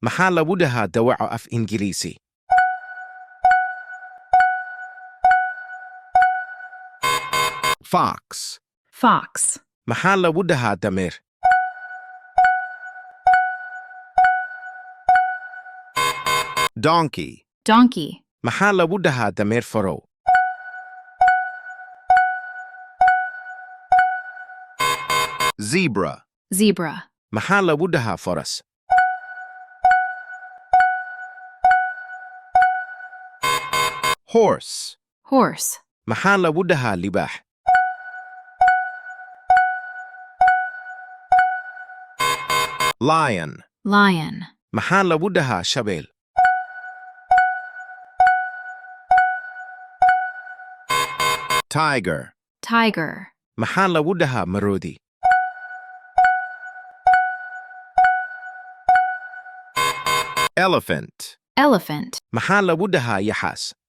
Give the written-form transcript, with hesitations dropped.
maxaa lagu dhahaa dawaco af Ingiriisi? Fox. Fox. maxaa lagu dhahaa dameer? Donkey. Donkey. maxaa lagu dhahaa dameer farow? Zebra. Zebra. maxaa lagu dhahaa faras? Horse. Horse. maxaa lagu dhahaa libaax? Lion. Lion. maxaa lagu dhahaa shabeel? Tiger. Tiger. maxaa lagu dhahaa maroodi? Elephant. Elephant. maxaa lagu dhahaa yaxaas?